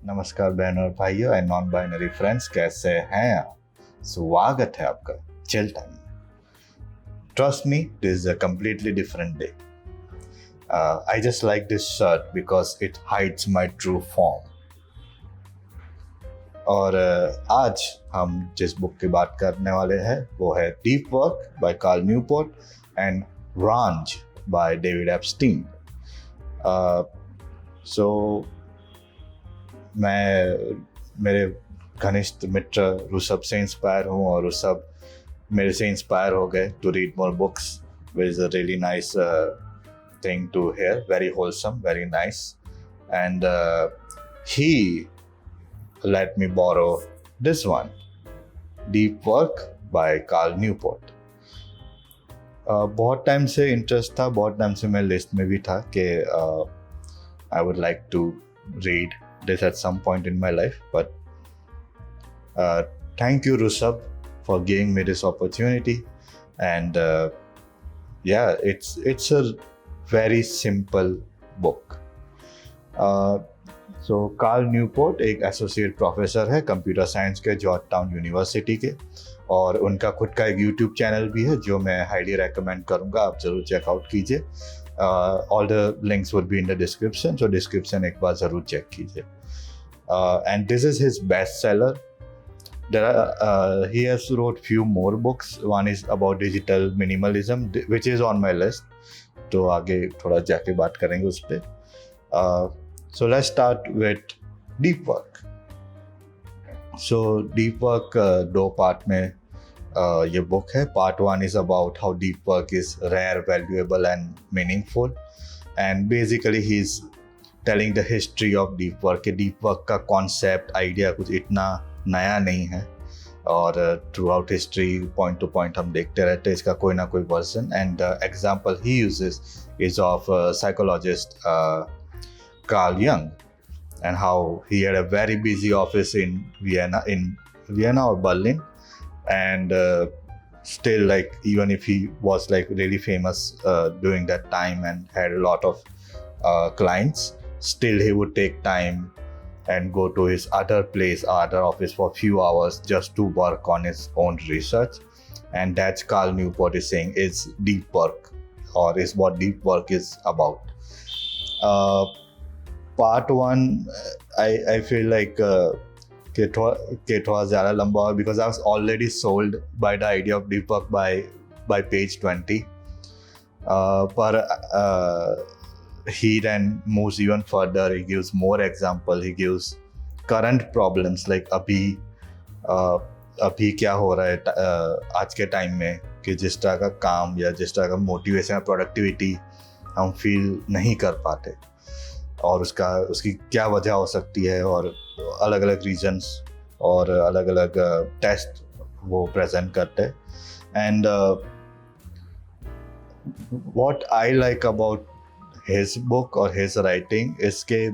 नमस्कार बहनों और भाइयों एंड नॉन बाइनरी फ्रेंड्स, कैसे हैं आप? स्वागत है आपका चिल टाइम में। Trust me, this is a completely different day. I just like this shirt because it hides my true form. और आज हम जिस बुक की बात करने वाले हैं वो है deep work by Cal Newport and range by David Epstein. So मैं मेरे घनिष्ठ मित्र ऋषभ से इंस्पायर हूँ और ऋषभ मेरे से इंस्पायर हो गए to read more books, which is a really nice thing to hear, very wholesome, very nice, and he let me borrow this one, Deep Work by Carl Newport. बहुत टाइम से interest था, बहुत time से मेरे list में भी था कि I would like to read this at some point in my life, but thank you Rushabh for giving me this opportunity, and yeah, it's a very simple book. So Cal Newport एक associate professor है computer science के Georgetown university के, और उनका खुद का एक YouTube channel भी है जो मैं हाईली रेकमेंड करूँगा, आप ज़रूर चेकआउट कीजिए। All the links would be in the description, so description एक बार ज़रूर चेक कीजिए। And this is his best seller. He has wrote few more books. One is about digital minimalism, which is on my list. तो आगे थोड़ा जाके बात करेंगे उस पर. So let's start with deep work. So deep work दो part में ये बुक है. Part 1 is about how deep work is rare, valuable and meaningful, and basically he's telling the history of deep work. कि deep work का concept, idea कुछ इतना नया नहीं है, और throughout history point to point हम देखते रहते हैं इसका कोई ना कोई version. And the example he uses is of psychologist Carl Jung, and how he had a very busy office in Vienna or Berlin, and still, like, even if he was like really famous during that time and had a lot of clients, still he would take time and go to his other office for a few hours just to work on his own research. And that's Carl Newport is saying is deep work, or is what deep work is about. Part 1, I feel like कि थोड़ा ज़्यादा लंबा हुआ because I was already sold by the idea of deep work by page 20. But he then moves even further. He gives more example. He gives current problems like अभी क्या हो रहा है आज के टाइम में, कि जिस तरह का काम या जिस तरह का मोटिवेशन या प्रोडक्टिविटी हम फील नहीं कर पाते, और उसकी क्या वजह हो सकती है, और अलग अलग रीजन्स और अलग अलग टेस्ट वो प्रेजेंट करते हैं. And what I like about his book और हिज राइटिंग इज के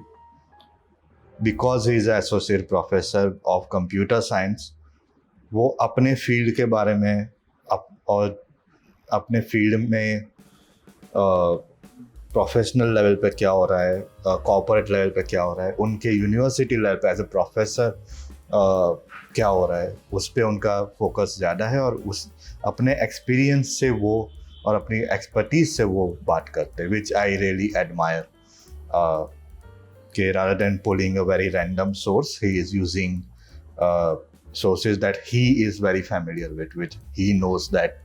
because he is associate professor of computer science, वो अपने फील्ड के बारे में और अपने फील्ड में प्रोफेशनल लेवल पे क्या हो रहा है, कॉर्पोरेट लेवल पे क्या हो रहा है, उनके यूनिवर्सिटी लेवल पे एज ए प्रोफेसर क्या हो रहा है, उस पर उनका फोकस ज़्यादा है, और उस अपने एक्सपीरियंस से वो और अपनी एक्सपर्टीज से वो बात करते हैं, विच आई रियली एडमायर. कि rather than pulling a very random source, he is using sources that he is very familiar with, which he knows that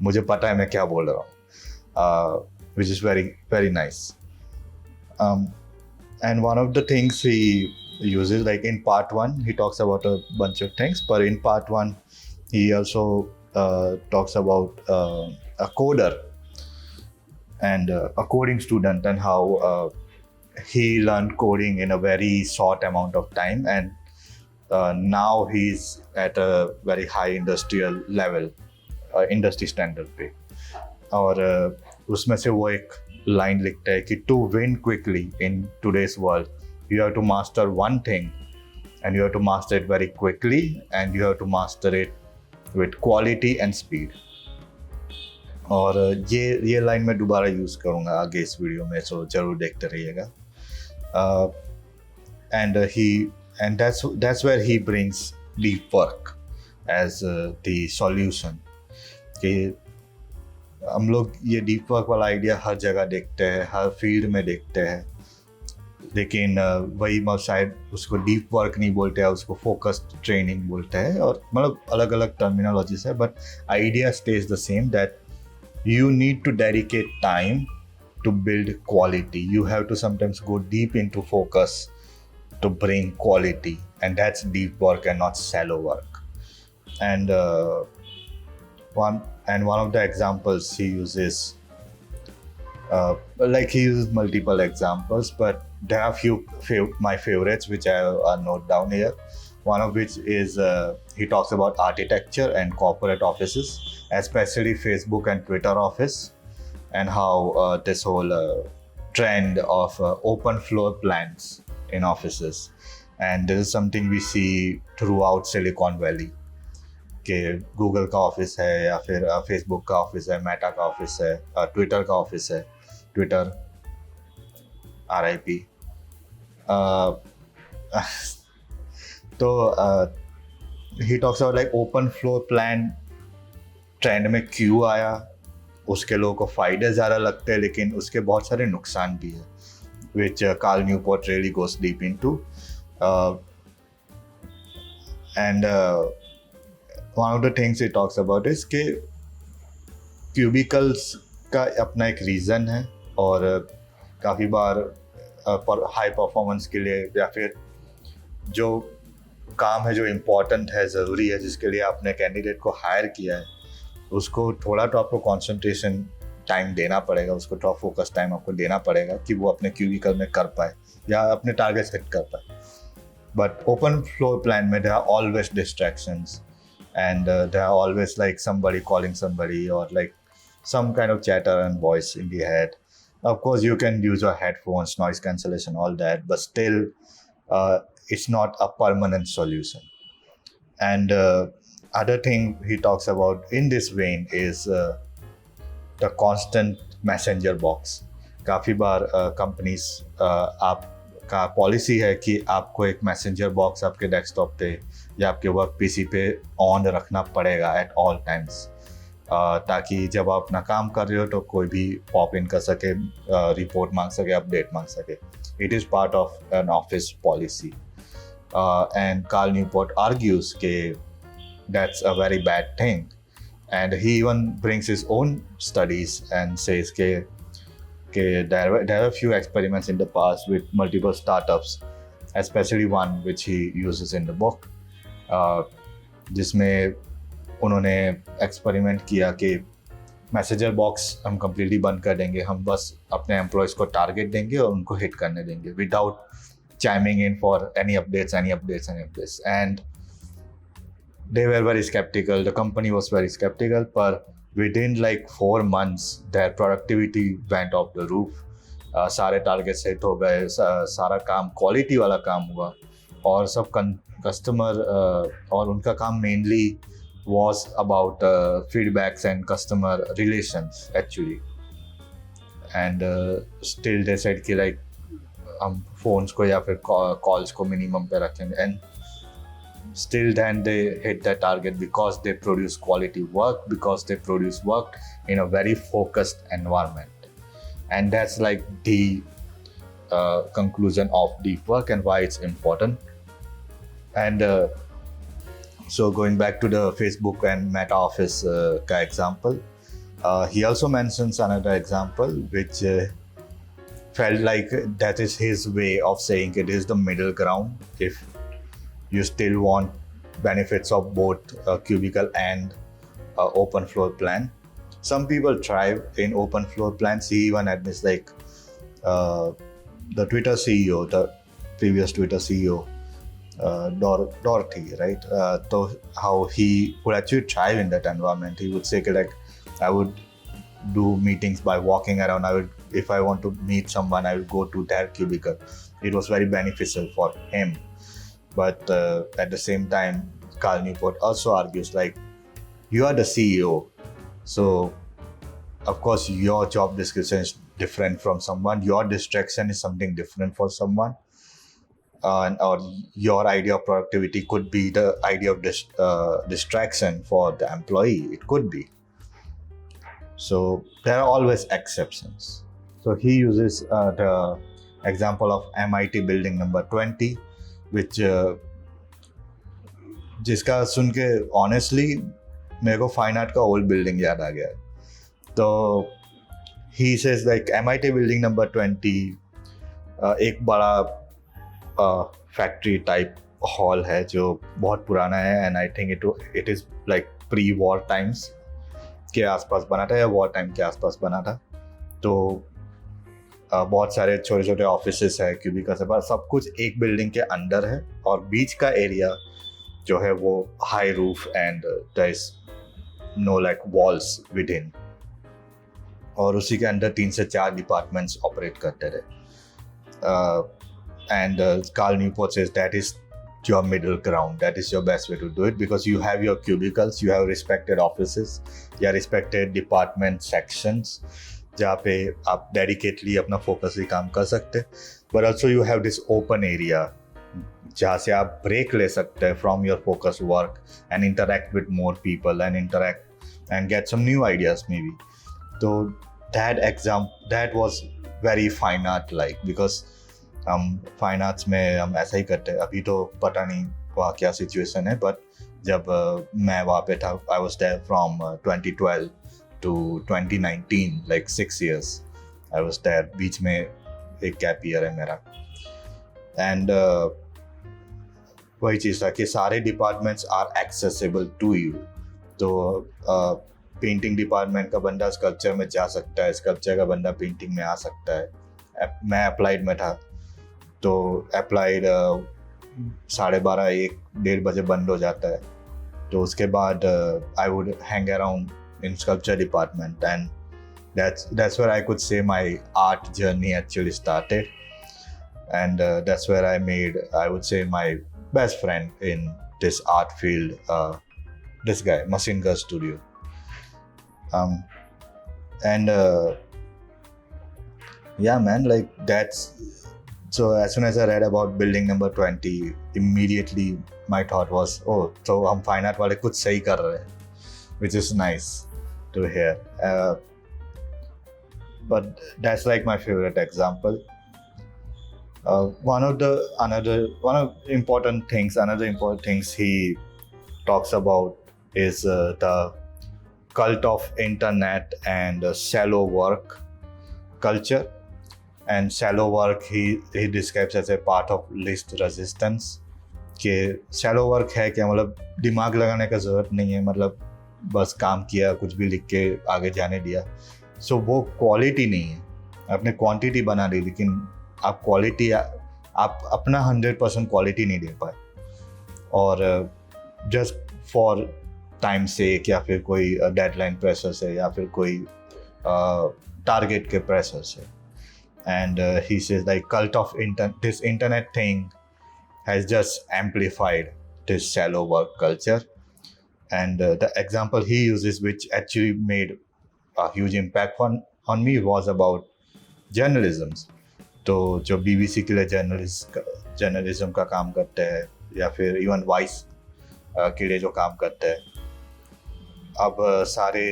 मुझे पता है मैं क्या बोल रहा हूँ. Which is very, very nice. And one of the things he uses, like in part 1, he talks about a bunch of things, but in part 1, he also talks about a coder and a coding student, and how he learned coding in a very short amount of time, and now he's at a very high industrial level, industry standard पे. और उसमें से वो एक line लिखता है कि to win quickly in today's world you have to master one thing, and you have to master it very quickly, and you have to master it with quality and speed. और ये line मैं दोबारा use करूँगा आगे इस video में, सो ज़रूर देखते रहिएगा. And he and that's where he brings deep work as the solution. कि हम लोग ये डीप वर्क वाला आइडिया हर जगह देखते हैं, हर फील्ड में देखते हैं, लेकिन वही शायद उसको डीप वर्क नहीं बोलते हैं, उसको फोकस्ड ट्रेनिंग बोलते हैं, और मतलब अलग अलग टर्मिनोलॉजीज है, but idea stage the same that you need to dedicate time to build quality. You have to sometimes go deep into focus to bring quality, and that's deep work and not shallow work. And one of the examples he uses, like he uses multiple examples, but there are my favorites which I note down here. One of which is he talks about architecture and corporate offices, especially Facebook and Twitter office, and how this whole trend of open floor plans in offices. And this is something we see throughout Silicon Valley. कि Google का office है, या फिर Facebook का office है, Meta का office है, Twitter का ऑफिस है, ट्विटर RIP. तो he talks about like open floor plan trend में क्यों आया, उसके लोगों को फ़ायदे ज़्यादा लगते हैं, लेकिन उसके बहुत सारे नुकसान भी है, which Carl Newport really goes deep into. And one of the things he talks about is कि क्यूबिकल्स का अपना एक रीज़न है, और काफ़ी बार हाई परफॉर्मेंस के लिए या फिर जो काम है जो इम्पोर्टेंट है, ज़रूरी है, जिसके लिए आपने कैंडिडेट को हायर किया है, उसको थोड़ा तो आपको कॉन्सेंट्रेशन टाइम देना पड़ेगा, उसको थोड़ा फोकस टाइम आपको देना पड़ेगा कि वो अपने क्यूबिकल में कर पाए या अपने टारगेट सेट कर पाए. बट ओपन फ्लोर प्लान में there are always distractions, and there are always like somebody calling somebody, or like some kind of chatter and voice in the head. Of course you can use your headphones, noise cancellation, all that, but still it's not a permanent solution. And other thing he talks about in this vein is the constant messenger box. काफ़ी बार companies आपका policy है कि आपको एक messenger box आपके desktop पे या आपके वर्क PC पे ऑन रखना पड़ेगा एट ऑल टाइम्स, ताकि जब आप अपना काम कर रहे हो तो कोई भी पॉप इन कर सके, रिपोर्ट मांग सके, अपडेट मांग सके. It is part of an office policy. And Carl Newport argues that that's a very bad thing, and he even brings his own studies and says that there are a few experiments in the past with multiple startups, especially one which he uses in the book, जिसमें उन्होंने experiment किया कि messenger box हम completely बंद कर देंगे, हम बस अपने एम्प्लॉयज़ को टारगेट देंगे और उनको हिट करने देंगे without chiming in for any updates. And they were very skeptical. The company was very skeptical, but within like 4 months, their productivity went off the roof. सारे टारगेट सेट हो गए, सारा काम क्वालिटी वाला काम हुआ, और सब कस्टमर और उनका काम mainly was about feedbacks and customer relations actually. And still they said कि like हम फोन्स को या फिर कॉल्स को मिनिमम पे रखेंगे, and still then they hit the target because they produce quality work, because they produce work in a very focused environment. And that's like the conclusion of deep work and why it's important. And so going back to the Facebook and Meta office ka example, he also mentions another example which felt like that is his way of saying it is the middle ground. If you still want benefits of both cubicle and open floor plan, some people thrive in open floor plans. He even admits like the Twitter CEO, the previous Twitter CEO, Dorothy, right? So how he would actually thrive in that environment. He would say like, I would do meetings by walking around. If I want to meet someone, I will go to their cubicle. It was very beneficial for him. But at the same time, Carl Newport also argues like, you are the CEO, so of course your job description is different from someone. Your distraction is something different for someone. or your idea of productivity could be the idea of distraction for the employee. It could be. So there are always exceptions. So he uses the example of MIT building number 20, which जिसका सुन के honestly मेरे को fine art का old building याद आ गया. तो he says like MIT building number 20 एक बड़ा फैक्ट्री टाइप हॉल है जो बहुत पुराना है, and I think it is like pre war times के आसपास बना था या वॉर टाइम के आसपास बना था. तो बहुत सारे छोटे छोटे ऑफिसेस है, क्यूबिकल्स है, सब कुछ एक बिल्डिंग के अंदर है, और बीच का एरिया जो है वो high roof and there is no like walls within, और उसी के अंदर 3 से 4 डिपार्टमेंट्स ऑपरेट करते रहे. And Cal Newport says that is your middle ground, that is your best way to do it, because you have your cubicles, you have respected offices, या respected department sections जहाँ पे आप dedicatedly अपना focus ही काम कर सकते, but also you have this open area जहाँ से आप ब्रेक ले सकते हैं from your focus work and interact with more people and interact and get some new ideas maybe. So that was very fine art like, because हम fine arts में हम ऐसा ही करते हैं. अभी तो पता नहीं वहाँ क्या सिचुएशन है, बट जब मैं वहाँ पे था, I was there from 2012 to 2019, like 6 years I was there. बीच में एक गैप ईयर है मेरा. एंड वही चीज़ था कि सारे departments are accessible to you. तो पेंटिंग डिपार्टमेंट का बंदा स्कल्पचर में जा सकता है, स्कल्पचर का बंदा पेंटिंग में आ सकता है. मैं अप्लाइड में था, तो अप्लाइड 12:30-1 बजे बंद हो जाता है. तो उसके बाद I would hang around in sculpture department, and that's where I could say my art journey actually started, and that's where I made, I would say, my best friend in this art field, this guy Machine Gun Studio. And yeah man, like that's. So as soon as I read about building number 20, immediately my thought was, oh, so हम fine art वाले कुछ सही कर रहे हैं, which is nice to hear. But that's like my favorite example. Another important things he talks about is the cult of internet and shallow work culture. And shallow work he describes as a part of least resistance. कि shallow work है क्या, मतलब दिमाग लगाने का ज़रूरत नहीं है, मतलब बस काम किया, कुछ भी लिख के आगे जाने दिया. सो वो क्वालिटी नहीं है, आपने क्वांटिटी बना दी, लेकिन आप क्वालिटी, आप अपना 100% क्वालिटी नहीं दे पाए, और जस्ट फॉर टाइम सेक, या फिर कोई डेडलाइन प्रेशर से, या फिर कोई टारगेट के प्रेशर से. And he says like cult of this internet thing has just amplified this shallow work culture. And the example he uses, which actually made a huge impact on me, was about journalism. तो जो BBC के लिए journalism का काम करते हैं, या फिर इवन वॉइस के लिए जो काम करते हैं, अब सारे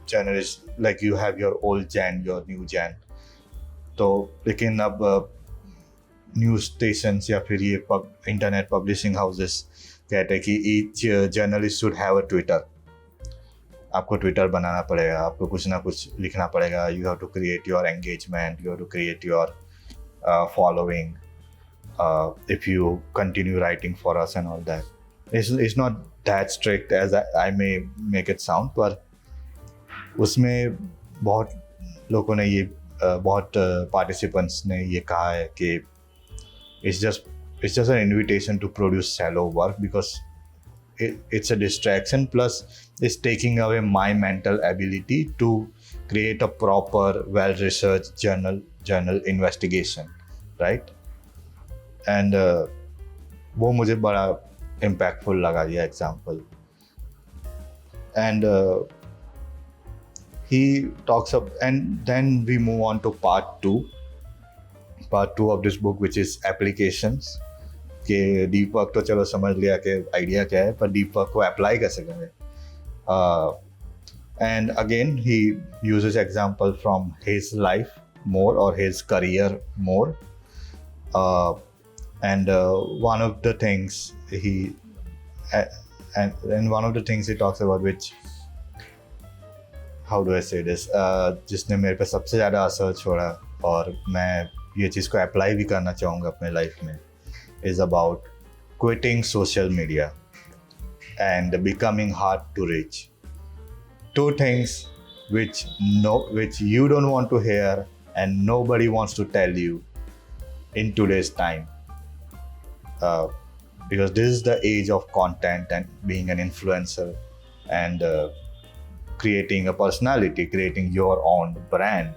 journalist, like you have your old Jain, your new Jain. तो लेकिन अब न्यूज़ स्टेशंस या फिर ये इंटरनेट पब्लिशिंग हाउसेस कहते हैं कि each journalist should have a Twitter. आपको ट्विटर बनाना पड़ेगा, आपको कुछ ना कुछ लिखना पड़ेगा. You have to create your engagement, you have to create your following if you continue writing for us and all that. It's not that strict as I may make it sound, पर उसमें बहुत लोगों ने ये बहुत participants ने ये कहा है कि it's just an invitation to produce shallow work, because it's a distraction, plus it's taking away my mental ability to create a proper well-researched journal investigation, right? And वो मुझे बड़ा impactful लगा ये example. And he talks up, and then we move on to part 2 of this book, which is applications. कि deep work तो चलो समझ लिया कि आइडिया क्या है, पर डीप वर्क को अप्लाई कैसे करें. And again, he uses example from his life more or his career more. And one of the things and one of the things he talks about, which, how do I say this, जिसने मेरे पे सबसे ज़्यादा असर छोड़ा और मैं ये चीज़ को अप्लाई भी करना चाहूँगा अपने लाइफ में, is about quitting social media and becoming hard to reach. Two things which you don't want to hear and nobody wants to tell you in today's time, because this is the age of content and being an influencer and creating a personality, creating your own brand.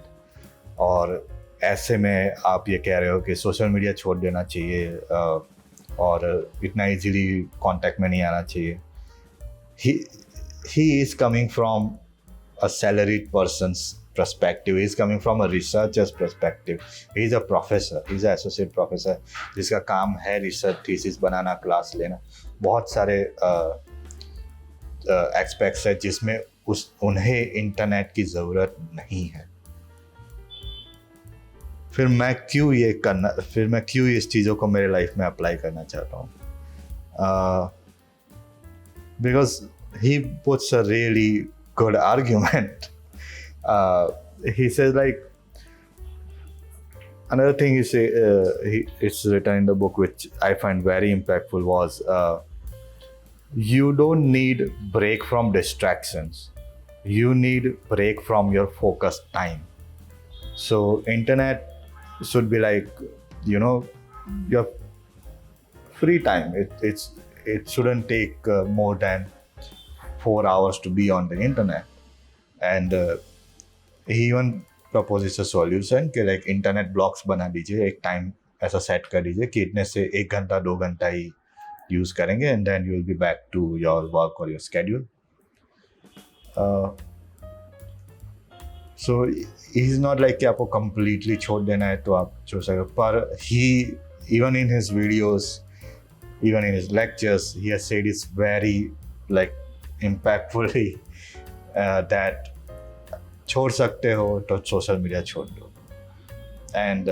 और ऐसे में आप ये कह रहे हो कि social media छोड़ देना चाहिए और इतना इजीली कांटेक्ट में नहीं आना चाहिए. He is coming from a salaried person's perspective. He is coming from a researcher's perspective. He is a professor. He is an associate professor जिसका काम है रिसर्च थीसिस बनाना, क्लास लेना. बहुत सारे एस्पेक्ट्स है जिसमें उन्हें इंटरनेट की ज़रूरत नहीं है. फिर मैं क्यों इस चीज़ों को मेरे लाइफ में अप्लाई करना चाहता हूँ. Because he puts a really good argument. He says, like, another thing it's written in the book which I find very impactful was you don't need break from distractions. You need break from your focus time. So internet should be like, your free time. It shouldn't take more than 4 hours to be on the internet. And he even proposes a solution कि like internet blocks बना दीजिए, एक time ऐसा set कर दीजिए कि इतने से 1 घंटा 2 घंटा ही यूज़ करेंगे and then you will be back to your work or your schedule. So he's not like कि आपको completely छोड़ देना है तो आप छोड़ सकते हो, पर he, even in his videos, even in his lectures, he has said it's very like impactfully that छोड़ सकते हो तो सोशल मीडिया छोड़ दो. And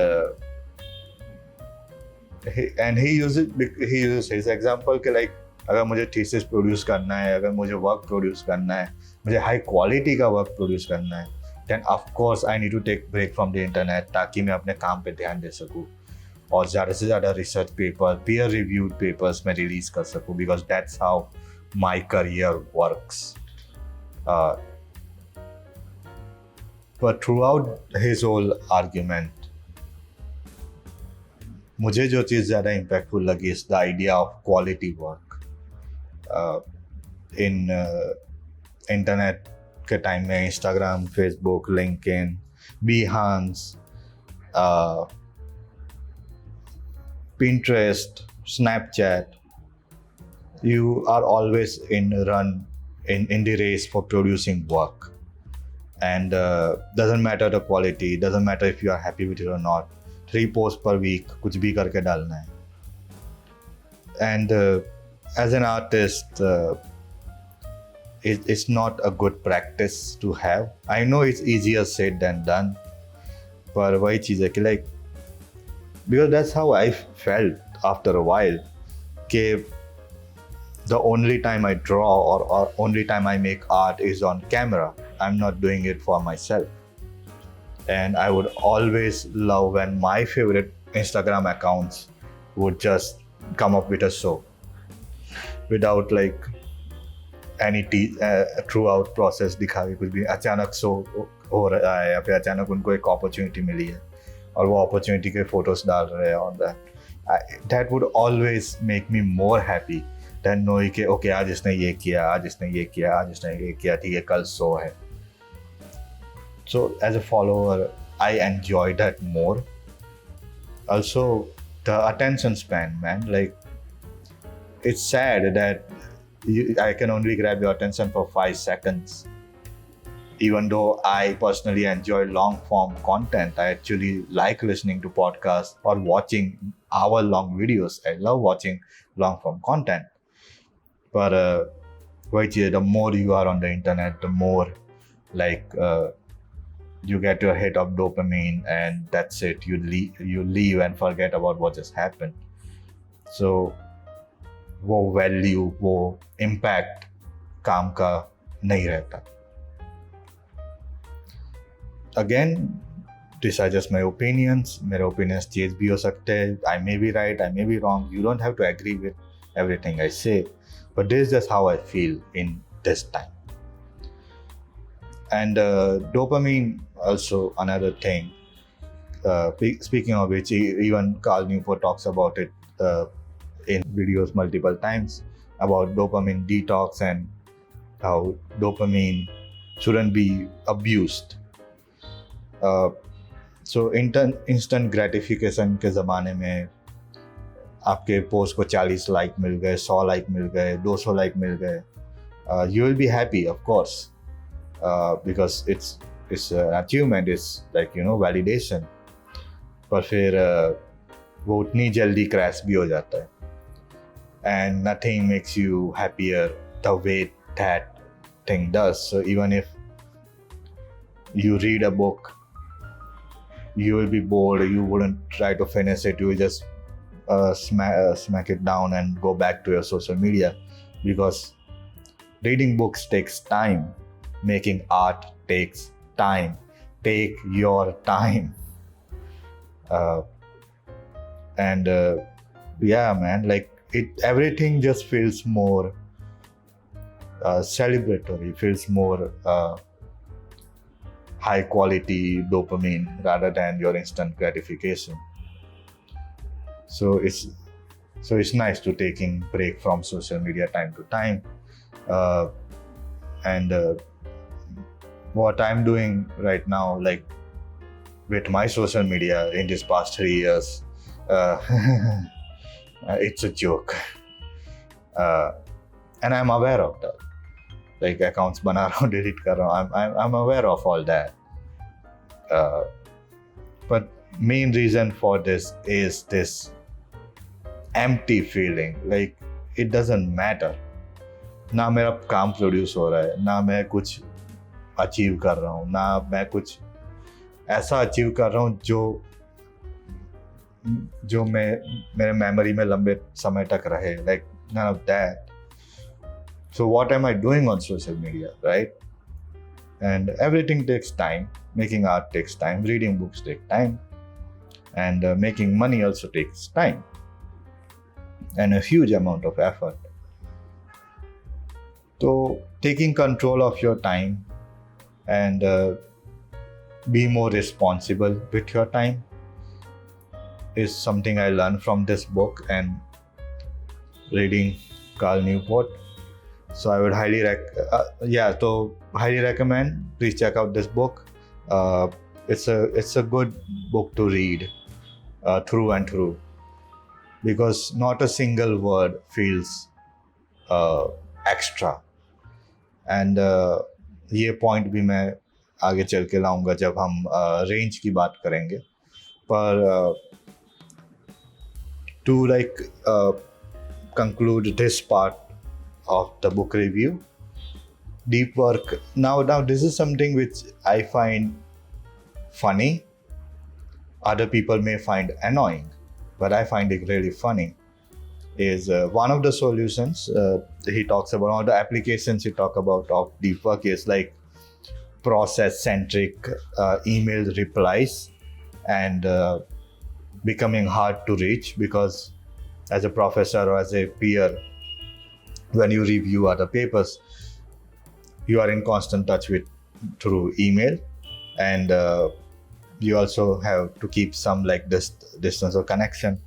he uses his example कि like अगर मुझे थीसिस प्रोड्यूस करना है, अगर मुझे वर्क प्रोड्यूस करना है, मुझे हाई क्वालिटी का वर्क प्रोड्यूस करना है, then of course I need to take break from the internet ताकि मैं अपने काम पे ध्यान दे सकूँ और ज़्यादा से ज़्यादा research paper, peer reviewed papers में रिलीज कर सकूँ, because that's how my career works. But throughout his whole argument, मुझे जो चीज़ ज़्यादा इम्पैक्टफुल लगी is the idea of quality work. In internet के टाइम में Instagram, Facebook, LinkedIn, Behance, Pinterest, Snapchat, you are always in the race for producing work. And doesn't matter the quality, doesn't matter if you are happy with it or not. 3 posts per week, कुछ भी करके डालना है. And as an artist, it's not a good practice to have. I know it's easier said than done, पर वही चीज़ है कि like, because that's how I felt after a while, कि the only time I draw or only time I make art is on camera. I'm not doing it for myself. And I would always love when my favorite Instagram accounts would just come up with a show without like any throughout process दिखा के कुछ भी अचानक show हो रहा है या फिर अचानक उनको एक अपॉर्चुनिटी मिली है और वो अपॉर्चुनिटी के फोटोज डाल रहे हैं on that would always make me more happy than knowing कि okay आज इसने ये किया, आज इसने ये किया, आज इसने ये किया, ठीक है कल शो है. So as a follower, I enjoy that more. Also, the attention span, man. Like, it's sad that I can only grab your attention for 5 seconds. Even though I personally enjoy long form content, I actually like listening to podcasts or watching hour-long videos. I love watching long-form content. But the more you are on the internet, the more like you get your hit of dopamine, and that's it. You leave and forget about what just happened. So वो value, वो impact काम का नहीं रहता. Again, these are just my opinions. मेरे opinions change भी हो सकते हैं. I may be right, I may be wrong. You don't have to agree with everything I say, but this is just how I feel in this time. And dopamine also another thing. Speaking of which, even Carl Newport talks about it in videos multiple times about dopamine detox and how dopamine shouldn't be abused. So instant gratification के ज़माने में आपके post को 40 like मिल गए, 100 like मिल गए, 200 like मिल गए, you will be happy, of course, because it's an achievement, it's like, validation. पर फिर वो उतनी जल्दी क्रैश भी हो जाता है. And nothing makes you happier the way that thing does. So even if you read a book, you will be bored, you wouldn't try to finish it, you will just smack it down and go back to your social media, because reading books takes time, making art takes time. Take your time. And yeah, man, like everything just feels more celebratory, feels more high quality dopamine rather than your instant gratification. So it's nice to taking break from social media time to time. And what I'm doing right now, like with my social media in these past 3 years, it's a joke, and I'm aware of that. Like accounts बना रहा हूँ, delete कर रहा हूँ. I'm aware of all that. But main reason for this is this empty feeling. Like it doesn't matter. ना मेरा काम produce हो रहा है, ना मैं कुछ अचीव कर रहा हूँ, ना मैं कुछ ऐसा अचीव कर रहा हूँ जो मेरे मेमोरी में लंबे समय तक रहे. Like none of that. So what am I doing on social media, right? And everything takes time. Making art takes time. Reading books takes time. And making money also takes time. And a huge amount of effort. So taking control of your time and be more responsible with your time is something I learned from this book and reading Carl Newport. So I would highly recommend. Please check out this book. It's a good book to read through and through, because not a single word feels extra. And ये point भी मैं आगे चल के लाऊंगा जब हम range की बात करेंगे. पर to conclude this part of the book review, deep work. Now this is something which I find funny. Other people may find annoying, but I find it really funny. Is one of the solutions he talks about, all the applications he talk about of deep work is like process-centric email replies and becoming hard to reach, because as a professor or as a peer, when you review other papers, you are in constant touch with through email, and you also have to keep some like this distance or connection.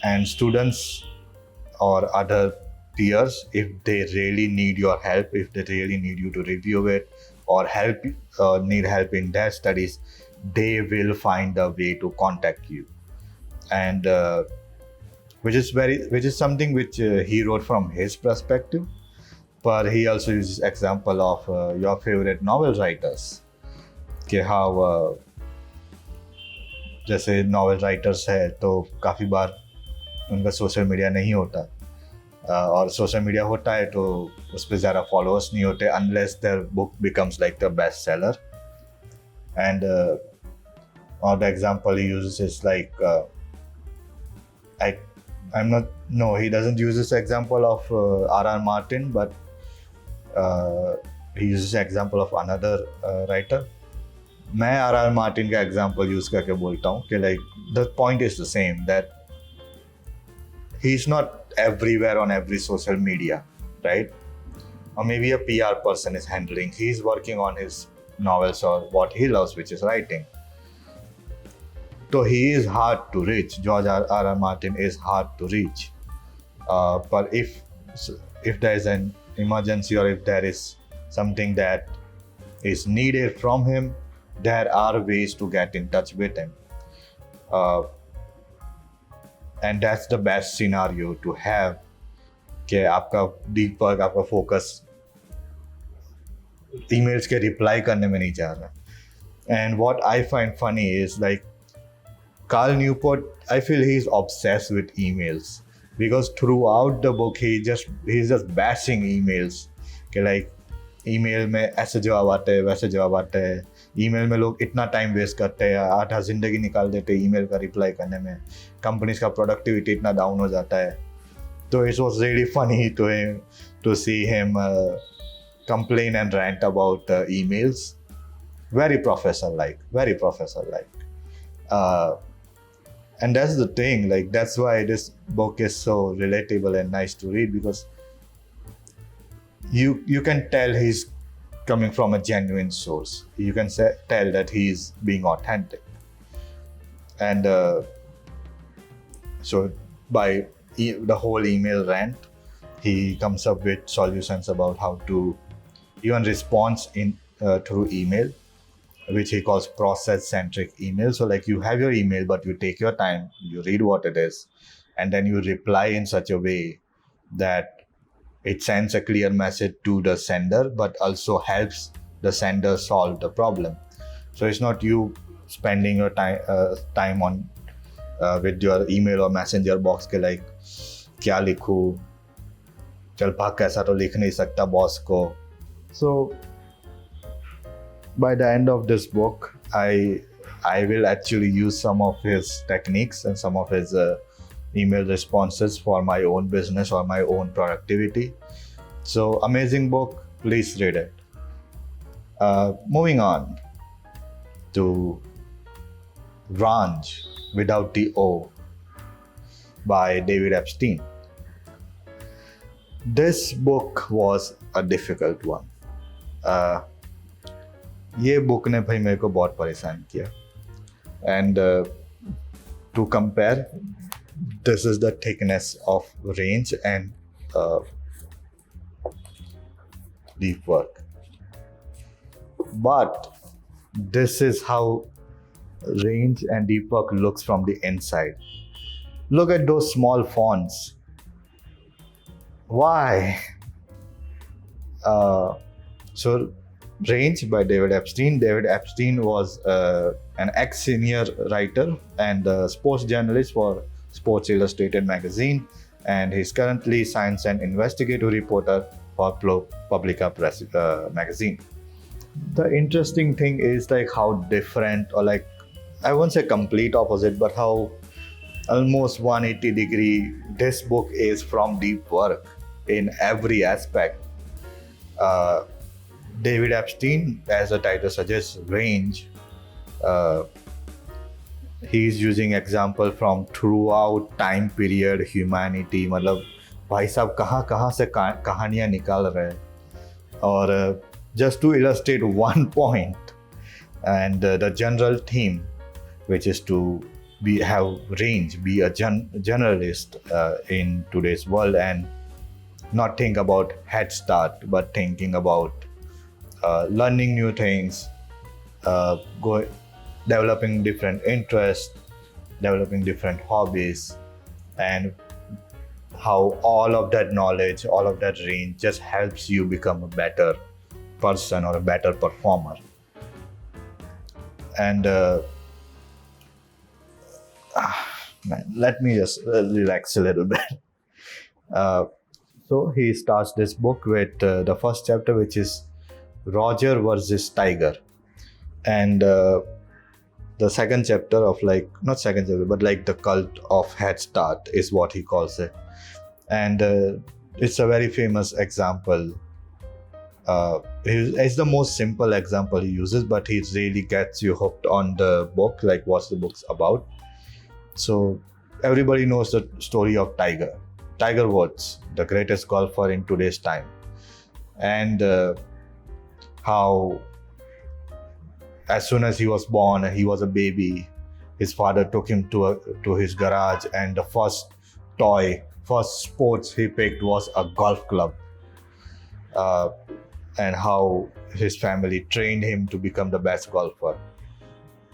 And students or other peers, if they really need your help, if they really need you to review it or need help in their studies, they will find a way to contact you. And which is something which he wrote from his perspective, but he also uses example of your favorite novel writers, how जैसे novel writers है तो काफ़ी बार उनका social media नहीं होता, और social media होता है तो उस पर ज़्यादा फॉलोअर्स नहीं होते unless their book becomes like the best seller. And or the example he uses is like I'm not no he doesn't use this example of R.R. Martin, but he uses example of another writer. मैं R.R. Martin का example use करके बोलता हूँ कि like the point is the same, that he's not everywhere on every social media, right? Or maybe a PR person is handling, he's working on his novels or what he loves, which is writing. So he is hard to reach. George R.R. Martin is hard to reach. But if there is an emergency or if there is something that is needed from him, there are ways to get in touch with him. And that's the best scenario to have, कि आपका deep work, आपका focus emails के reply करने में नहीं जा रहा. And what I find funny is like Carl Newport, I feel he's obsessed with emails, because throughout the book he's just bashing emails कि like ईमेल में ऐसे जवाब आते हैं, वैसे जवाब आते हैं, ईमेल में लोग इतना टाइम वेस्ट करते हैं, आधा ज़िंदगी निकाल देते हैं ईमेल का रिप्लाई करने में, कंपनीज का प्रोडक्टिविटी इतना डाउन हो जाता है. तो it was really funny to see him complain and rant about emails. Very professor like. And that's the thing, like that's why this book is so relatable and nice to read, because you can tell he's coming from a genuine source. You can tell that he's being authentic. And so by the whole email rant, he comes up with solutions about how to even respond through email, which he calls process-centric email. So like you have your email, but you take your time, you read what it is, and then you reply in such a way that it sends a clear message to the sender, but also helps the sender solve the problem. So it's not you spending your time on with your email or messenger box के like क्या लिखूँ, चल भाग कैसा तो लिख नहीं सकता बॉस को. So by the end of this book, I will actually use some of his techniques and some of his email responses for my own business or my own productivity. So amazing book, please read it. Moving on to Ranch without the O by David Epstein. This book was a difficult one. ये book ने भाई मेरे को बहुत परेशान किया. And to compare, this is the thickness of Range and Deep Work, but this is how Range and Deep Work looks from the inside. Look at those small fonts. Why? So Range by David Epstein. David Epstein was an ex-senior writer and sports journalist for Sports Illustrated magazine, and he's currently science and investigative reporter for Publica Press magazine. The interesting thing is like how different, or like I won't say complete opposite, but how almost 180 degree this book is from deep work in every aspect. David Epstein, as the title suggests, Range, he is using example from throughout time period humanity. मतलब भाई साहब कहाँ से कहानियाँ निकाल रहे हैं. और just to illustrate one point, and the general theme, which is to have range, be a generalist in today's world, and not think about head start, but thinking about learning new things, developing different interests, developing different hobbies, and how all of that knowledge, all of that range just helps you become a better person or a better performer. And Man, let me just relax a little bit. Uh, so he starts this book with the first chapter, which is Roger versus Tiger, and the second chapter of, like, not second chapter, but like the cult of Head Start is what he calls it, and it's a very famous example. It's the most simple example he uses, but he really gets you hooked on the book, like what's the book's about. So everybody knows the story of Tiger Woods, the greatest golfer in today's time, and how as soon as he was born, he was a baby, his father took him to his garage, and the first sports he picked was a golf club, and how his family trained him to become the best golfer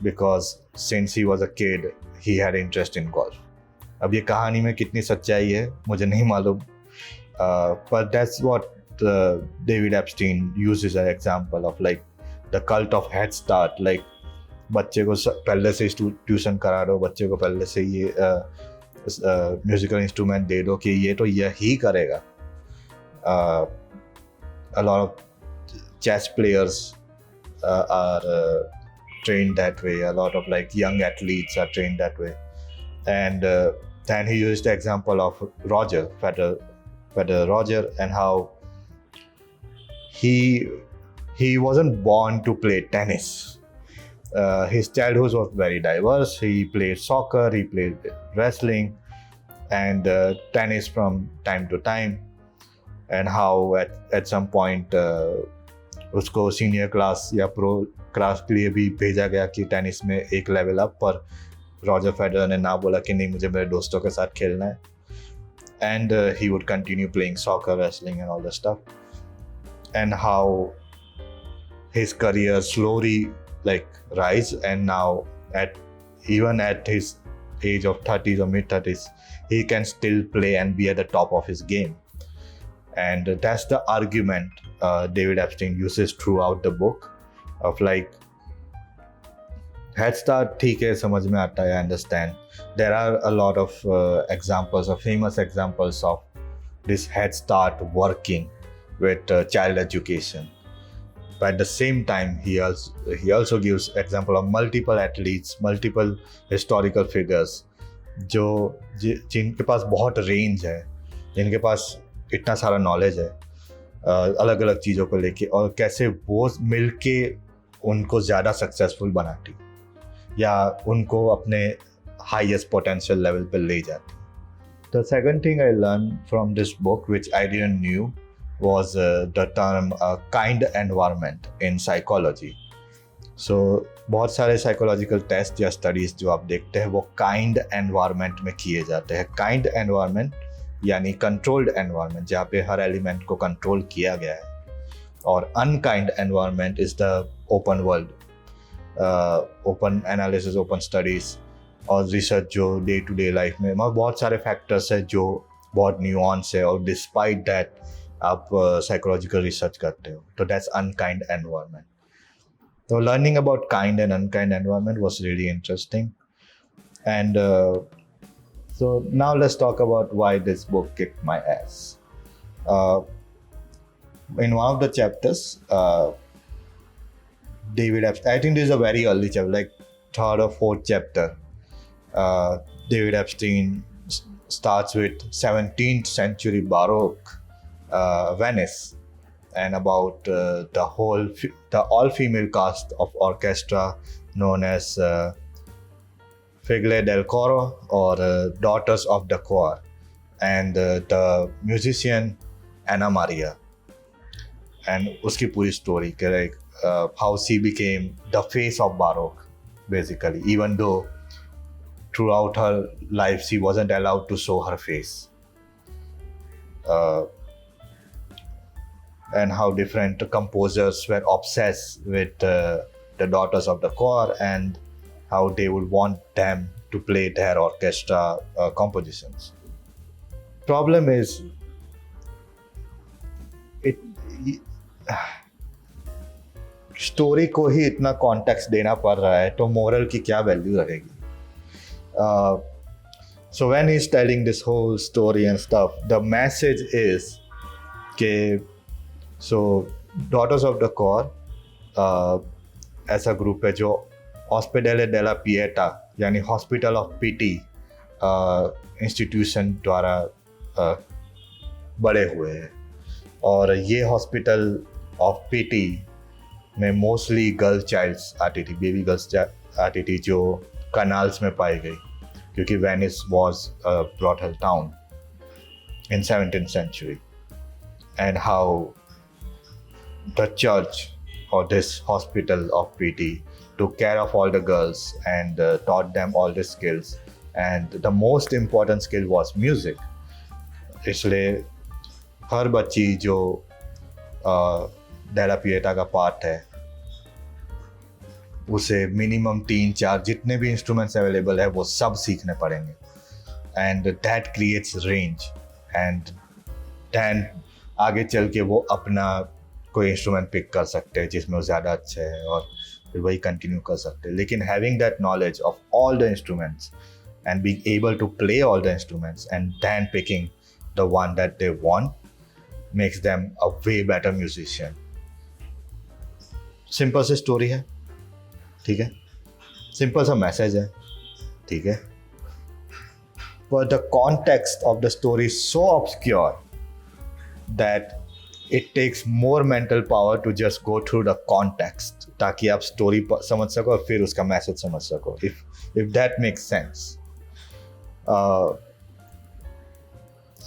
because since he was a kid he had interest in golf. अब ये कहानी में कितनी सच्चाई है मुझे नहीं मालूम, but that's what David Epstein uses as an example of like the cult of Head Start. Like बच्चे को पहले से ट्यूशन करा दो, बच्चे को पहले से ये म्यूजिकल इंस्ट्रूमेंट दे दो कि ये तो यही करेगा. A lot of chess players are trained that way. A lot of like young athletes are trained that way. And then he used the example of Roger Federer, and how he wasn't born to play tennis. His childhood was very diverse. He played soccer, he played wrestling, and tennis from time to time. And how at some point उसको senior class या pro class के लिए भी भेजा गया कि tennis में एक लेवल अप, पर रॉजर फेडरर ने ना बोला कि नहीं मुझे मेरे दोस्तों के साथ खेलना है. And he would continue playing soccer, wrestling and all that stuff. And how his career slowly like rise, and now even at his age of 30s or mid 30s he can still play and be at the top of his game. And that's the argument David Epstein uses throughout the book of like Head Start ठीक है समझ में आता है, I understand. There are a lot of examples of famous examples of this Head Start working with child education. But at the same time he also gives example of multiple athletes, multiple historical figures जिनके पास बहुत range है, जिनके पास इतना सारा knowledge है अलग अलग चीज़ों को लेके, और कैसे वो मिलके उनको ज़्यादा सक्सेसफुल बनाती या उनको अपने हाईएस्ट पोटेंशियल लेवल पर ले जाती. The second thing I learned from this book, which I didn't knew, was the term kind environment in psychology. So बहुत सारे साइकोलॉजिकल टेस्ट या स्टडीज जो आप देखते हैं वो काइंड एनवायरनमेंट में किए जाते हैं. काइंड एनवायरनमेंट यानी कंट्रोल्ड एनवायरनमेंट जहाँ पे हर एलिमेंट को कंट्रोल किया गया है, और unkind environment is the open world, open analysis, open studies और रिसर्च जो डे टू डे लाइफ में बहुत सारे फैक्टर्स है जो बहुत न्यूआंस है, और डिस्पाइट दैट आप साइकोलॉजिकल रिसर्च करते हो. तो that's unkind environment. So learning about kind and unkind environment was really interesting. And so now let's talk about why this book kicked my ass. In one of the chapters, David Epstein, I think this is a very early chapter, like third or fourth chapter. David Epstein starts with 17th century Baroque Venice, and about the all-female cast of orchestra known as Figlie del Coro, or Daughters of the Choir, and the musician Anna Maria, and uski puri story, like how she became the face of Baroque, basically, even though throughout her life she wasn't allowed to show her face. And how different composers were obsessed with the Daughters of the Choir, and how they would want them to play their orchestra compositions. Problem is, story को ही इतना context देना पड़ रहा है तो moral की क्या value रहेगी. Uh, so when he's telling this whole story and stuff, the message is कि so Daughters of the Core ऐसा ग्रुप है जो हॉस्पिटल डेला पिएटा यानी हॉस्पिटल ऑफ पीटी इंस्टीट्यूशन द्वारा बड़े हुए हैं। और ये हॉस्पिटल ऑफ पीटी में मोस्टली गर्ल चाइल्ड्स आती थी, बेबी गर्ल्स आती थी जो कनाल्स में पाई गई, क्योंकि Venice was brothel town in 17th century, and how the church or this hospital of PT took care of all the girls and taught them all the skills, and the most important skill was music. इसलिए हर बच्ची जो डेला Pieta का part है उसे minimum 3-4 जितने भी instruments available है वो सब सीखने पड़ेंगे, and that creates Range, and then आगे चल के वो अपना कोई इंस्ट्रूमेंट पिक कर सकते हैं जिसमें वो ज़्यादा अच्छे हैं और फिर वही कंटिन्यू कर सकते हैं। लेकिन having that knowledge of all the instruments and being able to play all the instruments and then picking the one that they want makes them a way better musician. Simple सी story है, ठीक है, simple सा message है, ठीक है, but the context of the story is so obscure that it takes more mental power to just go through the context ताकि आप स्टोरी समझ सको और फिर उसका मैसेज समझ सको, if that makes sense.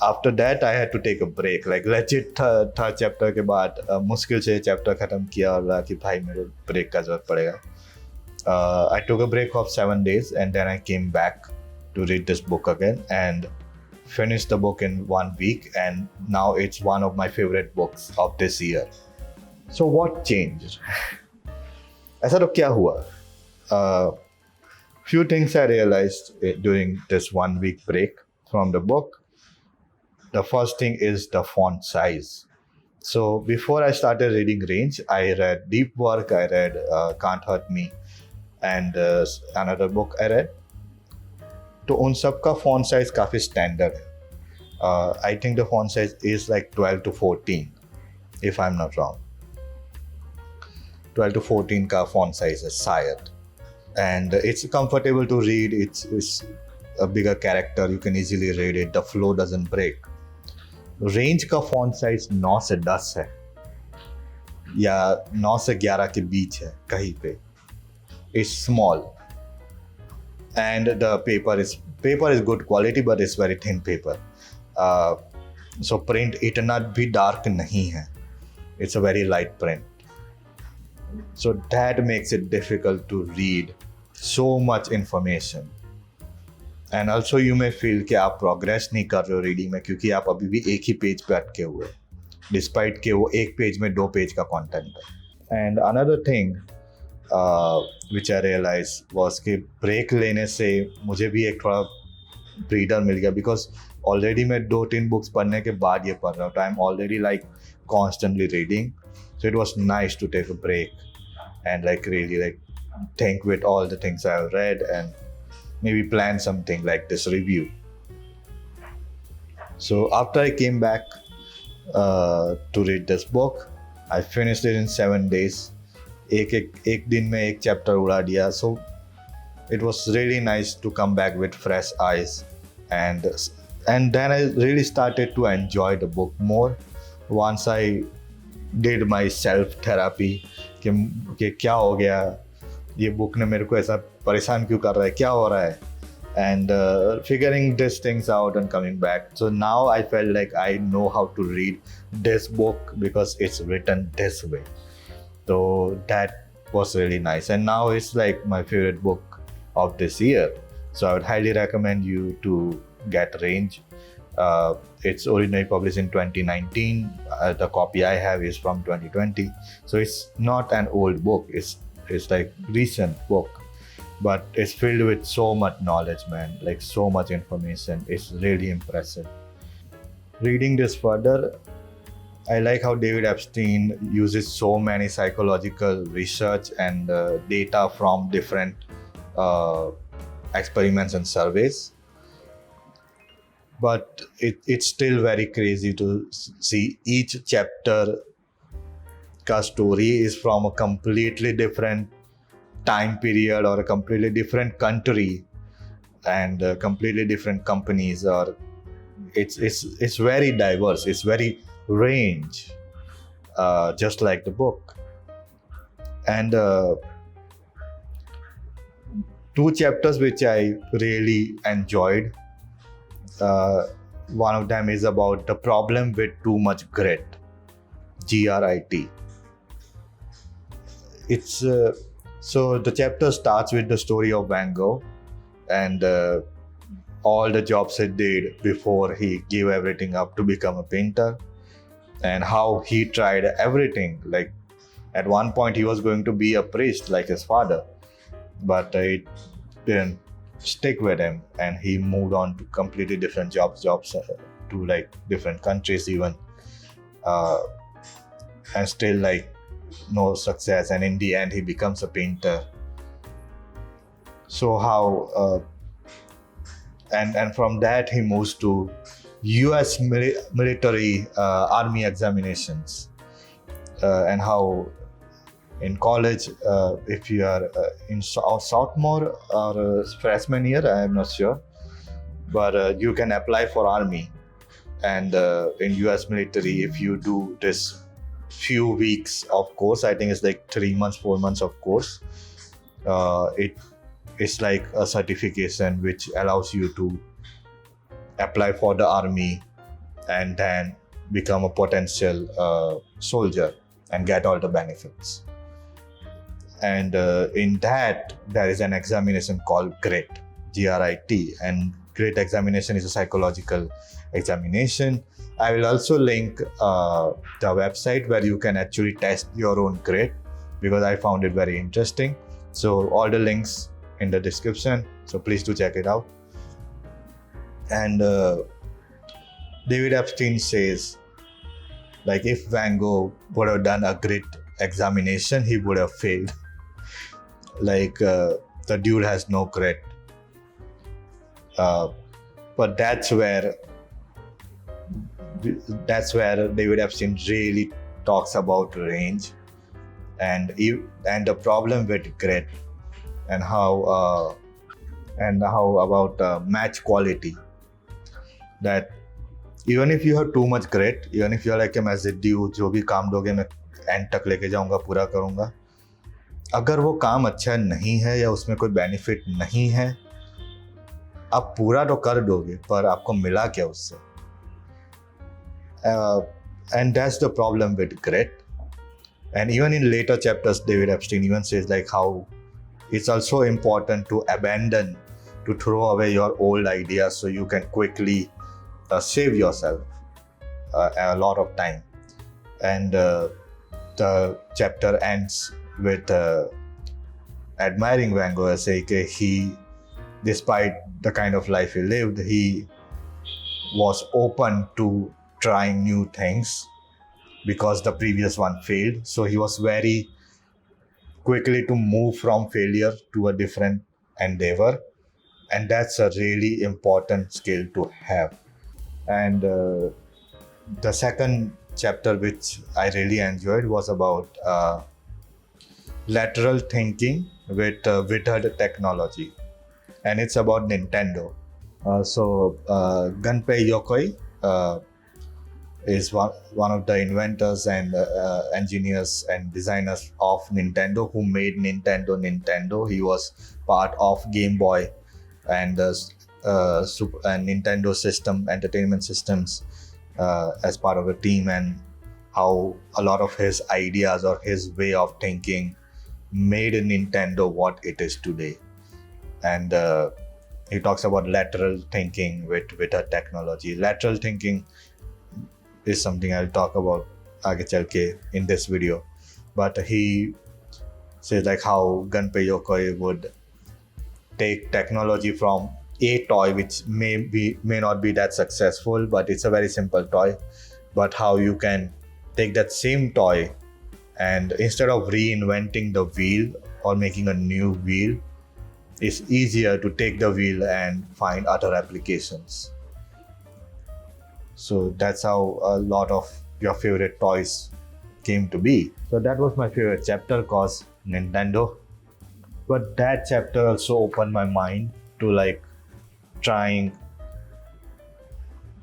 After that I had to take a break, like legit था चैप्टर के बाद मुश्किल से चैप्टर ख़त्म किया और लगा कि भाई मेरे ब्रेक का ज़रूरत पड़ेगा. I took a break of 7 days and then I came back to read this book again and finished the book in 1 week, and now it's one of my favorite books of this year. So what changed? ऐसा तो क्या हुआ? Few things I realized during this 1 week break from the book. The first thing is the font size. So before I started reading Range, I read Deep Work, I read Can't Hurt Me, and another book I read. तो उन सब का font size काफ़ी standard है. I think the font size is like 12 to 14 if I am not wrong. 12 to 14 का font size है शायद, and it's comfortable to read. It's a bigger character, you can easily read it, the flow doesn't break. Range का font size 9 से 10 है या 9 से 11 के बीच है कहीं पे. It's small and the paper is good quality but it's very thin paper. So print इतना भी dark नहीं है, it's a very light print, so that makes it difficult to read so much information. And also you may feel कि आप progress नहीं कर रहे हो reading में क्योंकि आप अभी भी एक ही पेज पे अटके हुए despite कि वो एक पेज में 2 पेज का content है. And another thing which I realized was कि ब्रेक लेने से मुझे भी एक थोड़ा ब्रीदर मिल गया, बिकॉज ऑलरेडी मैं 2-3 बुक्स पढ़ने के बाद ये पढ़ रहा हूँ. तो I am already like constantly reading, so it was nice to take a break and like really like think with all the things I have read and maybe plan something like this review. So after I came back to read this book, I finished it in 7 days. एक दिन में एक chapter उड़ा दिया. So it was really nice to come back with fresh eyes, and then I really started to enjoy the book more once I did my self therapy कि क्या हो गया, ये बुक ने मेरे को ऐसा परेशान क्यों कर रहा है, क्या हो रहा है, and figuring these things out and coming back. So now I felt like I know how to read this book because it's written this way. So that was really nice, and now it's like my favorite book of this year. So I would highly recommend you to get Range. It's originally published in 2019. The copy I have is from 2020. So it's not an old book. It's like recent book, but it's filled with so much knowledge, man. Like so much information. It's really impressive. Reading this further, I like how David Epstein uses so many psychological research and data from different experiments and surveys. But it's still very crazy to see each chapter ka story is from a completely different time period or a completely different country and completely different companies, or it's very diverse, it's very range, just like the book. And two chapters which I really enjoyed, one of them is about the problem with too much grit, GRIT. It's so the chapter starts with the story of Van Gogh and all the jobs he did before he gave everything up to become a painter, and how he tried everything. Like at one point he was going to be a priest like his father, but it didn't stick with him, and he moved on to completely different jobs to like different countries even, and still like no success, and in the end he becomes a painter. So how and from that he moves to US military army examinations, and how in college, if you are in sophomore or freshman year, I am not sure, but you can apply for army. And in US military, if you do this few weeks of course, I think it's like 3 months, 4 months of course, it's like a certification which allows you to apply for the army and then become a potential soldier and get all the benefits. And in that there is an examination called GRIT, GRIT, and GRIT examination is a psychological examination. I will also link the website where you can actually test your own GRIT, because I found it very interesting. So all the links in the description, so please do check it out. And David Epstein says, like, if Van Gogh would have done a GRIT examination, he would have failed. Like the dude has no grit. But that's where David Epstein really talks about range and the problem with grit, and how about match quality. That even if you have too much grit, even if you're like मैं जिद्दी हूँ, जो भी काम दोगे मैं and तक लेके जाऊंगा, पूरा करूंगा, अगर वो काम अच्छा नहीं है या उसमें कोई बेनिफिट नहीं है, आप पूरा तो कर दोगे पर आपको मिला क्या उससे? And that's the problem with grit. And even in later chapters, David Epstein even says like how it's also important to abandon, to throw away your old ideas so you can quickly save yourself a lot of time. And the chapter ends with admiring Van Gogh, saying he, despite the kind of life he lived, he was open to trying new things because the previous one failed. So he was very quickly to move from failure to a different endeavor, and that's a really important skill to have. And the second chapter which I really enjoyed was about lateral thinking with withered technology, and it's about Nintendo. So Gunpei Yokoi is one of the inventors and engineers and designers of Nintendo, who made Nintendo. He was part of Game Boy and Nintendo system, entertainment systems, as part of a team, and how a lot of his ideas or his way of thinking made Nintendo what it is today. And he talks about lateral thinking with a technology. Lateral thinking is something I'll talk about आगे चल के in this video. But he says like how Gunpei Yokoi would take technology from a toy which may not be that successful, but it's a very simple toy, but how you can take that same toy and instead of reinventing the wheel or making a new wheel, it's easier to take the wheel and find other applications. So that's how a lot of your favorite toys came to be. So that was my favorite chapter, cause Nintendo. But that chapter also opened my mind to like trying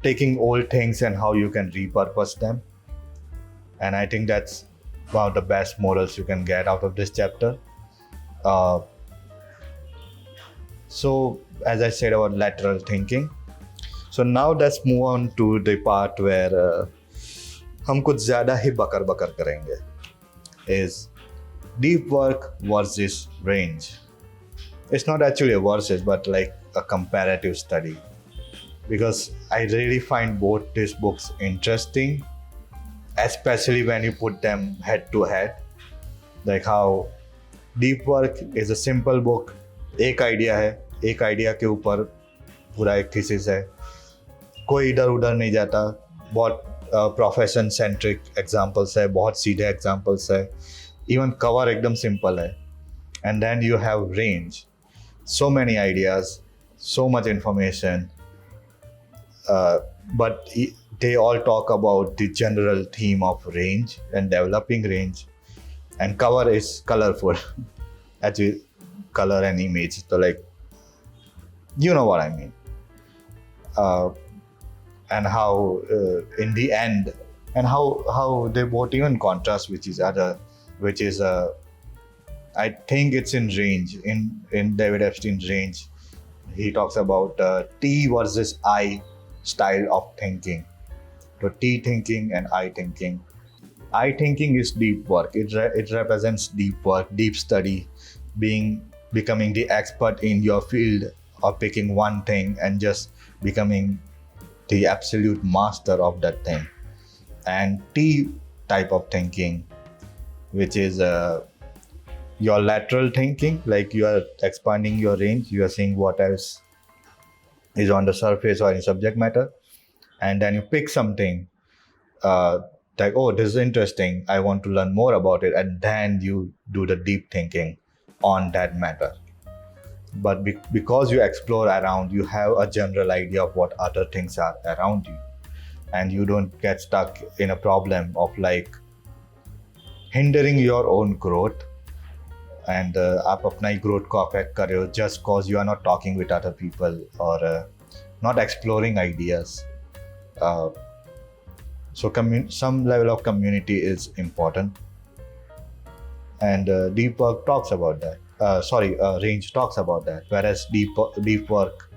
taking old things and how you can repurpose them. And I think that's one of the best morals you can get out of this chapter. Uh, so as I said about lateral thinking, so now let's move on to the part where हम कुछ ज़्यादा ही बकर बकर करेंगे. Is deep work versus range. It's not actually a versus, but like a comparative study. Because I really find both these books interesting, especially when you put them head to head. Like how Deep Work is a simple book. एक idea है, एक idea के ऊपर पूरा एक thesis है, कोई इधर उधर नहीं जाता, बहुत प्रोफेशन सेंट्रिक एग्जांपल्स है, बहुत सीधे एग्जांपल्स है, इवन कवर एकदम सिंपल है. And then you have Range, so many ideas, so much information, but they all talk about the general theme of range and developing range. And cover is colorful, actually color and image, so like you know what I mean. And how in the end, and how they both even contrast with each other, which is I think it's in range, in David Epstein's range. He talks about T versus I style of thinking. So T thinking and I thinking. I thinking is deep work. It represents deep work, deep study, becoming the expert in your field, or picking one thing and just becoming the absolute master of that thing. And T type of thinking, which is your lateral thinking, like you are expanding your range, you are seeing what else is on the surface or in subject matter, and then you pick something like, oh, this is interesting, I want to learn more about it, and then you do the deep thinking on that matter. But because you explore around, you have a general idea of what other things are around you, and you don't get stuck in a problem of like hindering your own growth. And आप अपना ही growth को affect कर रहे हो just cause you are not talking with other people or not exploring ideas. So some level of community is important, and deep work talks about that. Range talks about that. Whereas deep work,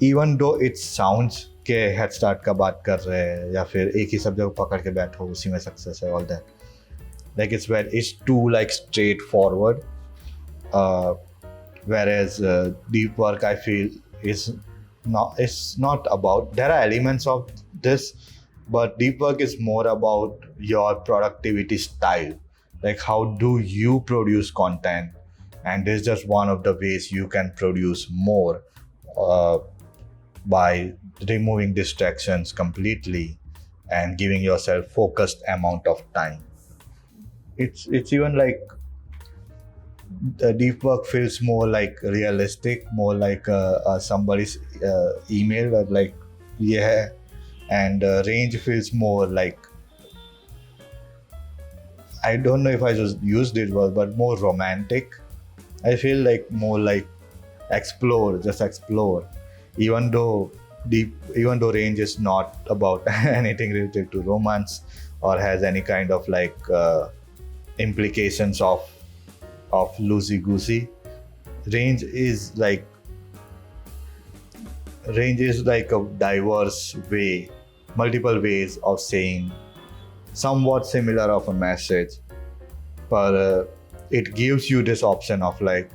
even though it sounds के head start का बात कर रहे हैं या फिर एक ही subject पकड़ के बैठो उसी में सक्सेस है, all that. Like it's too like straightforward, whereas deep work I feel it's not about, there are elements of this, but deep work is more about your productivity style, like how do you produce content, and this is just one of the ways you can produce more by removing distractions completely and giving yourself focused amount of time. It's even like the deep work feels more like realistic, more like somebody's email, but like yeah, and range feels more like, I don't know if I just used it well, but more romantic. I feel like more like explore, even though range is not about anything related to romance or has any kind of like implications of loosey-goosey. Range is like a diverse way, multiple ways of saying somewhat similar of a message, but it gives you this option of like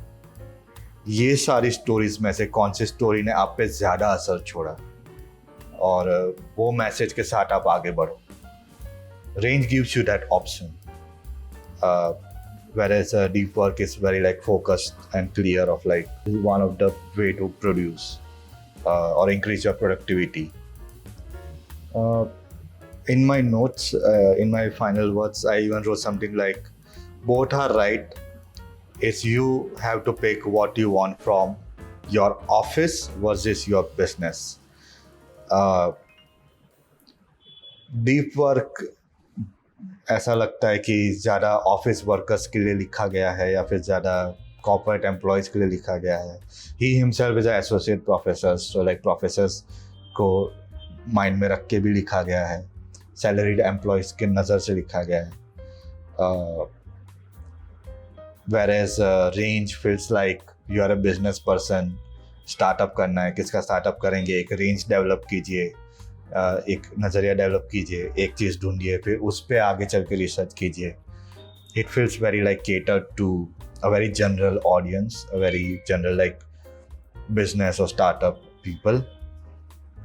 ये सारी stories में से कौन सी story ने आप पे ज़्यादा असर छोड़ा और वो मैसेज के साथ आप आगे बढ़ो. Range gives you that option, whereas deep work is very like focused and clear of like one of the way to produce or increase your productivity. In my notes, in my final words, I even wrote something like both are right is you have to pick what you want from your office versus your business. uh, deep work ऐसा लगता है कि ज़्यादा office workers के लिए लिखा गया है या फिर ज़्यादा कॉर्पोरेट एम्प्लॉयज़ के लिए लिखा गया है. He himself is associate professor, so like professors को माइंड में रख के भी लिखा गया है, सैलरीड एम्प्लॉयज़ के नज़र से लिखा गया है. whereas Range feels like you are a business person. Startup करना है, किसका स्टार्टअप करेंगे, एक रेंज डेवलप कीजिए, एक नज़रिया डेवलप कीजिए, एक चीज़ ढूंढिए, फिर उस पर आगे चल के रिसर्च कीजिए. It feels very like catered to a very general audience, a very general like business or startup people.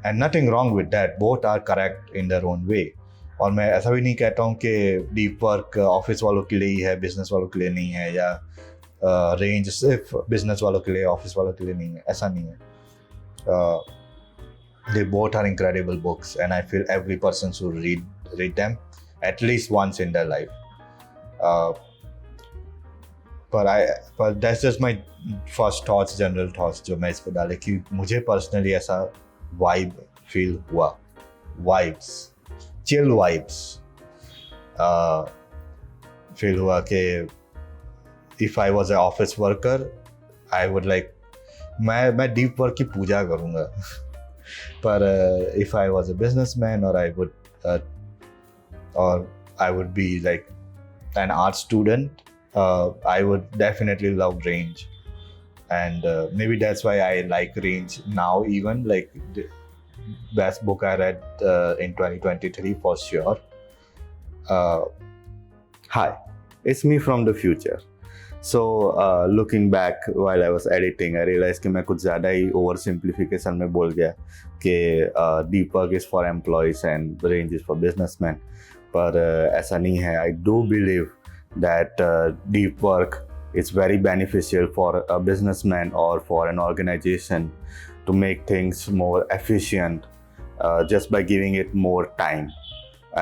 And nothing wrong with that, both are correct in their own way. और मैं ऐसा भी नहीं कहता हूँ कि deep work office वालों के लिए ही है, बिजनेस वालों के लिए नहीं है, या रेंज सिर्फ बिजनेस वालों के लिए, ऑफिस वालों के लिए नहीं है. ऐसा नहीं है. They both are incredible books, and I feel every person should read them at least once in their life. But that's just my first thoughts, general thoughts जो मैं इस पर डाले कि मुझे personally ऐसा vibe feel हुआ, vibes, chill vibes feel हुआ कि if I was an office worker, I would like मैं deep work की पूजा करूँगा. But if I was a businessman, or I would be like an art student, I would definitely love range. And maybe that's why I like range now. Even like the best book I read in 2023 for sure. Hi, it's me from the future. So looking back while I was editing, I realized कि मैं कुछ ज़्यादा ही over simplification में बोल गया कि deep work is for employees and range is for businessmen. पर ऐसा नहीं है. I do believe that deep work is very beneficial for a businessman or for an organization to make things more efficient just by giving it more time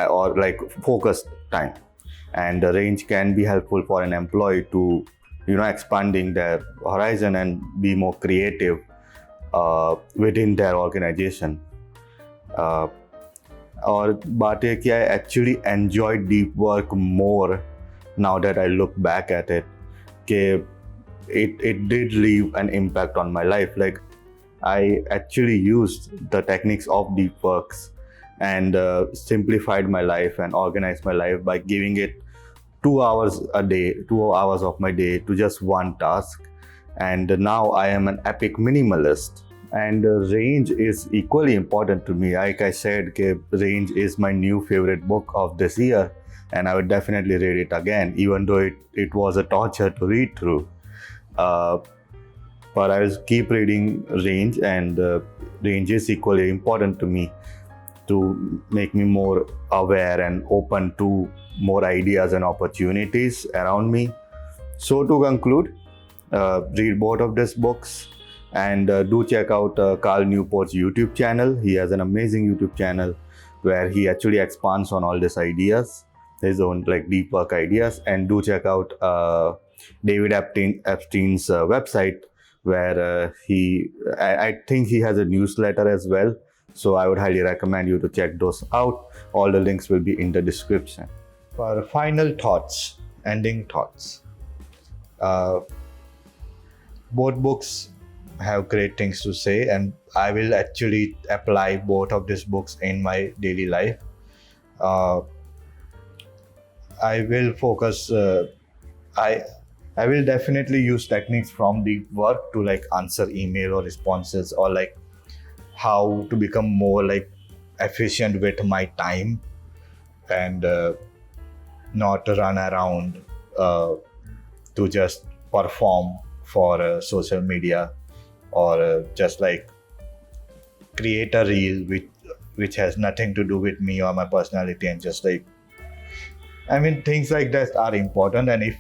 or like focused time. And the range can be helpful for an employee to expanding their horizon and be more creative within their organization. और बात है कि I actually enjoyed deep work more now that I look back at it. कि it did leave an impact on my life. Like I actually used the techniques of deep works and simplified my life and organized my life by giving it 2 hours a day, 2 hours of my day to just one task. And now I am an epic minimalist. And range is equally important to me. Like I said, range is my new favorite book of this year, and I would definitely read it again, even though it was a torture to read through. But I will keep reading range, and range is equally important to me to make me more aware and open to more ideas and opportunities around me. So to conclude, read both of these books, and do check out Carl Newport's YouTube channel. He has an amazing YouTube channel where he actually expands on all these ideas, his own like deep work ideas. And do check out David Epstein's website, where I think he has a newsletter as well. So I would highly recommend you to check those out. All the links will be in the description. For final thoughts, ending thoughts. Both books have great things to say, and I will actually apply both of these books in my daily life. I will focus. I will definitely use techniques from deep work to like answer email or responses, or like how to become more like efficient with my time and not run around to just perform for social media, or just like create a reel which has nothing to do with me or my personality, and just like, I mean, things like that are important. And if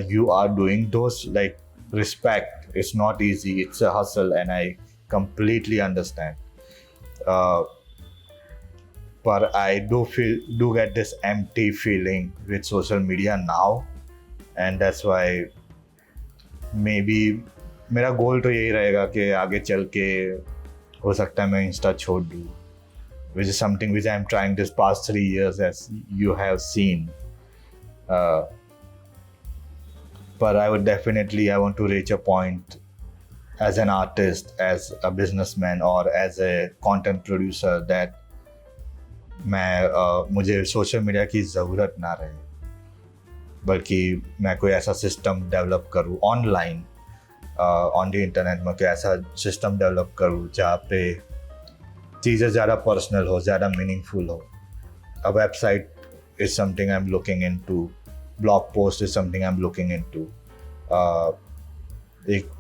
you are doing those, like, respect, it's not easy, it's a hustle, and I completely understand. But I do get this empty feeling with social media now, and that's why may be मेरा गोल तो यही रहेगा कि आगे चल के हो सकता है मैं इंस्टा छोड़ दूँ, which is something which I'm trying this past 3 years, as you have seen. Uh, but I would definitely, I want to reach a point as an artist, as a businessman, or as a content producer that मुझे social media की ज़रूरत ना रहे, बल्कि मैं कोई ऐसा system develop करूँ ऑनलाइन, ऑन द इंटरनेट में कोई ऐसा सिस्टम डेवलप करूँ जहाँ पे चीज़ें ज़्यादा पर्सनल हो, ज़्यादा मीनिंगफुल हो. A website is something I'm looking into. Blog post is something I'm looking into. एक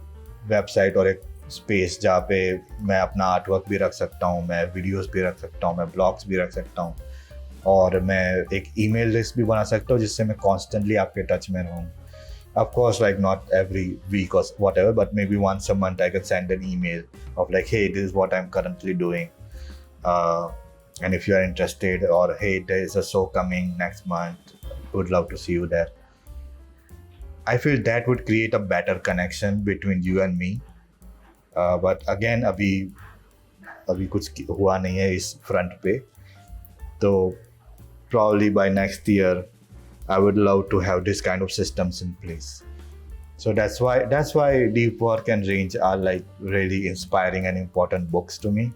वेबसाइट और एक स्पेस जहाँ पे मैं अपना आर्टवर्क भी रख सकता हूँ, मैं वीडियोस भी रख सकता हूँ, मैं ब्लॉग्स भी रख सकता हूँ, और मैं एक ईमेल लिस्ट भी बना सकता हूँ जिससे मैं कॉन्स्टेंटली आपके टच में रहूँ. Of course, like not every week or whatever, but maybe once a month I can send an email of like, hey, this is what I'm currently doing. And if you are interested, or hey, there is a show coming next month, would love to see you there. I feel that would create a better connection between you and me. But again, अभी कुछ हुआ नहीं है इस front पे, तो probably by next year I would love to have this kind of systems in place. So that's why Deep Work and Range are like really inspiring and important books to me.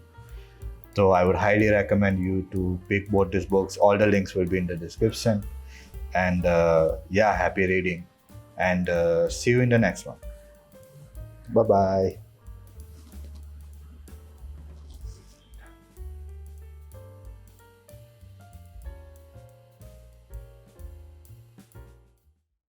So I would highly recommend you to pick both these books. All the links will be in the description. And yeah, happy reading. And see you in the next one. Bye-bye.